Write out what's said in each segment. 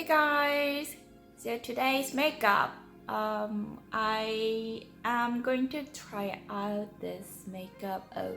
guys! So today's makeup, I am going to try out this makeup of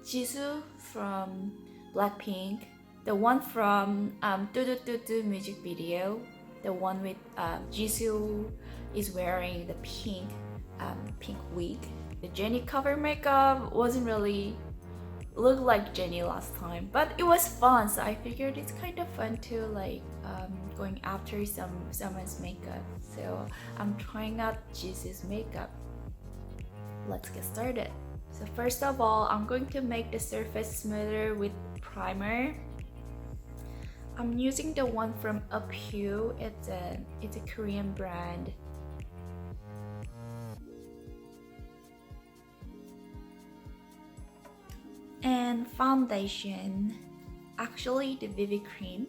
Jisoo from Blackpink, the one from Ddudu-Ddudu music video, the one with Jisoo is wearing the pink wig. The Jennie cover makeup wasn't really look like Jennie last time, but it was fun, so I figured it's kind of fun to going after someone's makeup. So I'm trying out Jisoo's makeup. Let's get started. So first of all, I'm going to make the surface smoother with primer. I'm using the one from Etude. It's a Korean brand. And foundation, actually the BB cream.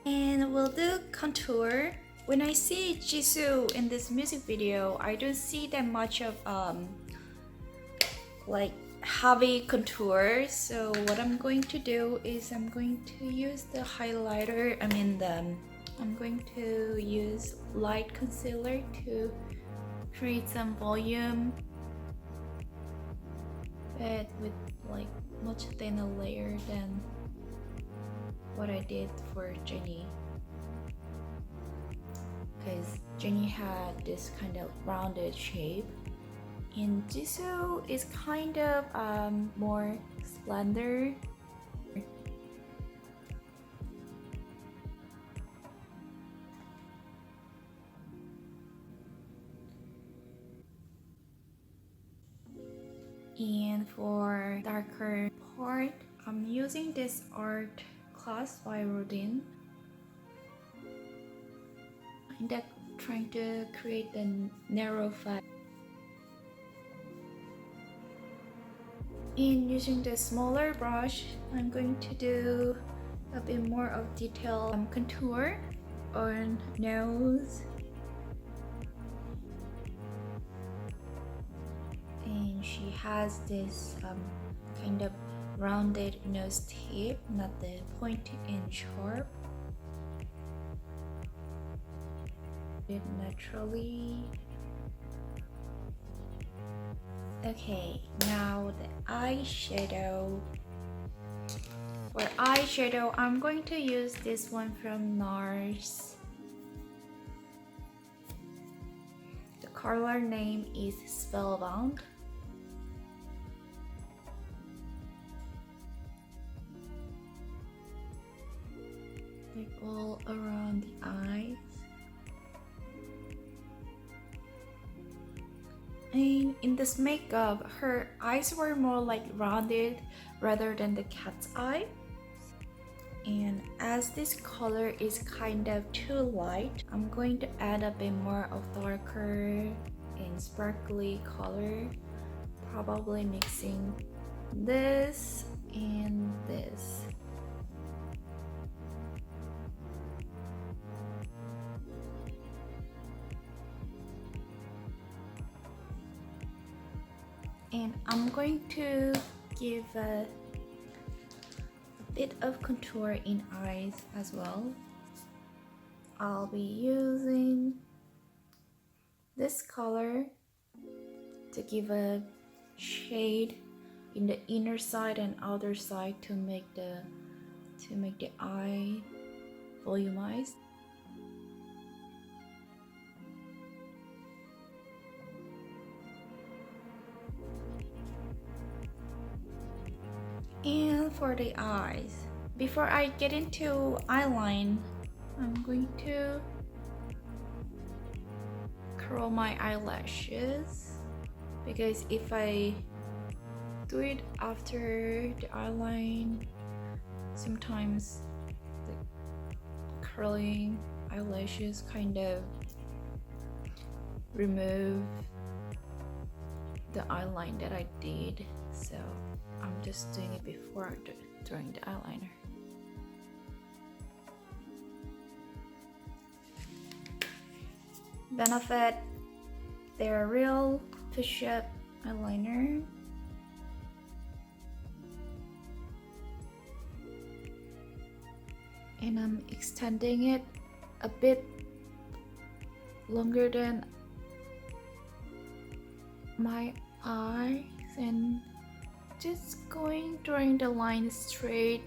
And we'll do contour. When I see Jisoo in this music video, I don't see that much of like heavy contour. So what I'm going to do is I'm going to use the highlighter. I'm going to use light concealer to create some volume, but with like much thinner layer than what I did for Jennie, because Jennie had this kind of rounded shape and Jisoo is kind of more slender. And for darker part, I'm using this art class by Rodin. I'm trying to create a narrow fat. And using the smaller brush, I'm going to do a bit more of detail contour on nose. And she has this kind of rounded nose tip, not the pointy and sharp. It naturally. Okay, now the eyeshadow. For eyeshadow, I'm going to use this one from NARS. The color name is Spellbound. Like all around the eyes. And in this makeup, her eyes were more like rounded rather than the cat's eye. And as this color is kind of too light, I'm going to add a bit more of darker and sparkly color, probably mixing this and this. And I'm going to give a bit of contour in eyes as well. I'll be using this color to give a shade in the inner side and outer side to make the eye volumized. And for the eyes, before I get into eyeline, I'm going to curl my eyelashes, because if I do it after the eyeline, sometimes the curling eyelashes kind of remove the eyeline that I did, so I'm just doing it before doing the eyeliner. Benefit, they're real push-up eyeliner. and I'm extending it a bit longer than my eyes and just drawing the line straight,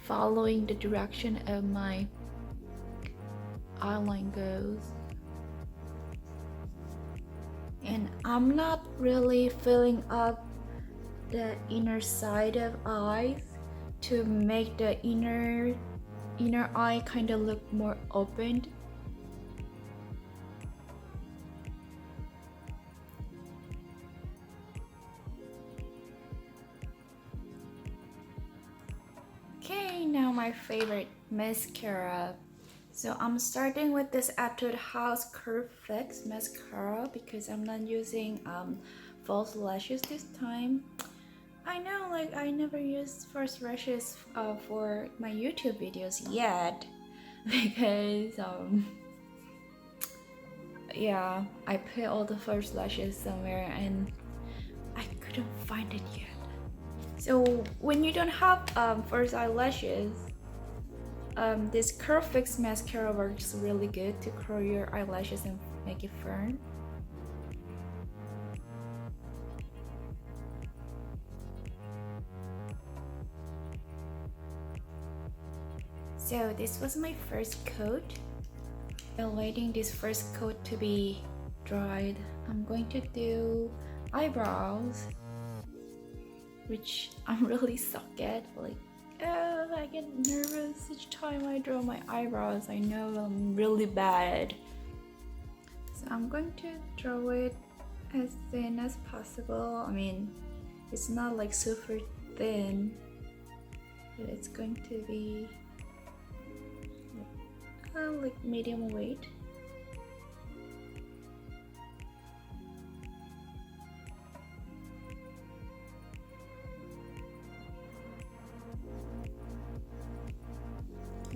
following the direction of my eyeline goes. And I'm not really filling up the inner side of eyes to make the inner eye kind of look more opened. Okay, now my favorite mascara. So I'm starting with this Etude House Curve Fix mascara because I'm not using false lashes this time. I know, like, I never used false lashes for my YouTube videos yet because yeah, I put all the false lashes somewhere and I couldn't find it yet. So when you don't have false eyelashes, this Curve Fix mascara works really good to curl your eyelashes and make it firm. So this was my first coat. While waiting this first coat to be dried, I'm going to do eyebrows, which I'm really suck at. Like, I get nervous each time I draw my eyebrows. I know I'm really bad. So I'm going to draw it as thin as possible. I mean, it's not like super thin, but it's going to be like medium weight.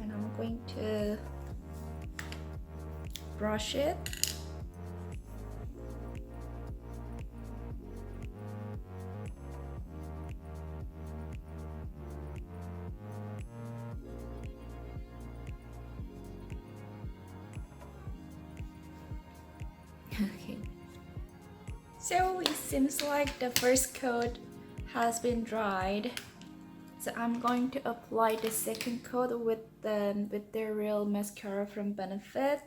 And I'm going to brush it. Okay, so it seems like the first coat has been dried. So I'm going to apply the second coat with the real mascara from Benefit.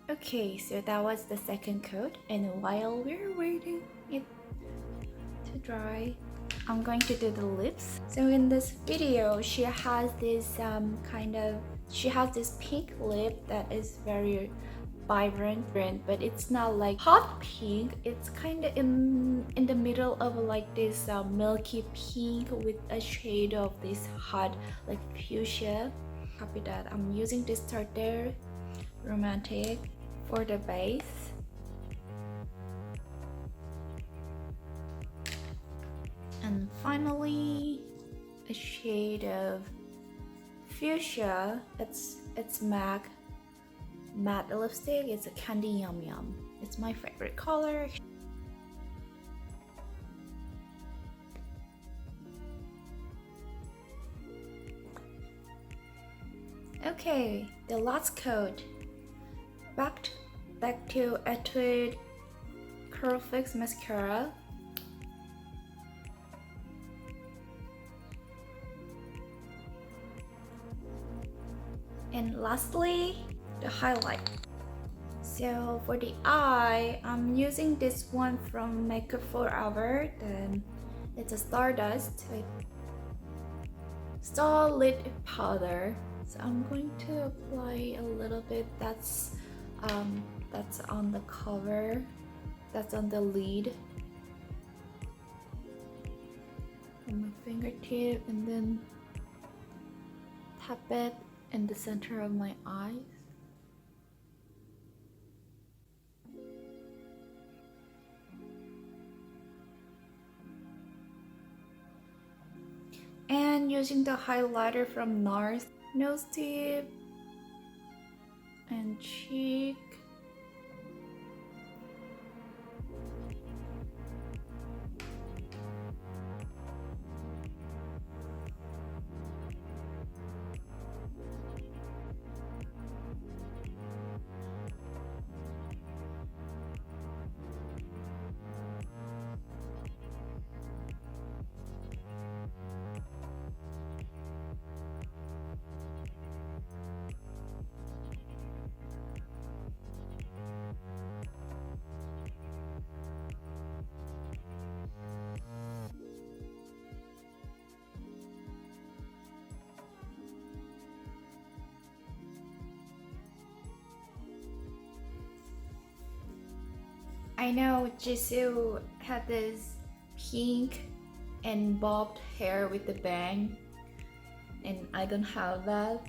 Okay, so that was the second coat, and while we're waiting it to dry, I'm going to do the lips. So in this video, she has this she has this pink lip that is very vibrant, but it's not like hot pink. It's kind of in the middle of like this milky pink with a shade of this hot like fuchsia. Copy that. I'm using this Tarte Romantic for the base. And finally, a shade of fuchsia. It's matte lipstick. It's a candy yum yum. It's my favorite color. Okay, the last coat. Back to Etude Curve Fix mascara. And lastly, the highlight. So for the eye, I'm using this one from Makeup Forever. Then it's a Stardust solid powder. So I'm going to apply a little bit. That's on the cover. That's on the lid. On my fingertip, and then tap it in the center of my eyes. And using the highlighter from NARS nose tip, and cheek. I know Jisoo had this pink and bobbed hair with the bang, and I don't have that,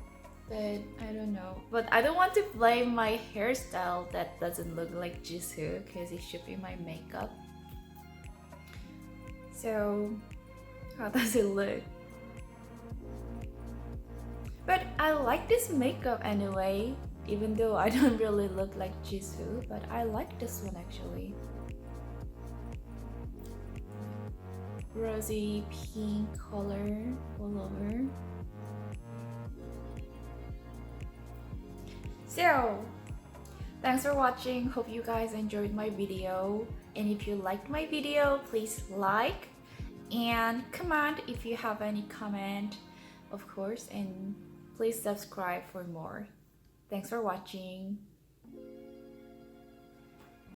but I don't know. But I don't want to blame my hairstyle that doesn't look like Jisoo because it should be my makeup. So how does it look? But I like this makeup anyway, even though I don't really look like Jisoo, but I like this one actually. Rosy pink color all over. So, thanks for watching. Hope you guys enjoyed my video. And if you liked my video, please like and comment if you have any comment, of course, and please subscribe for more. Thanks for watching.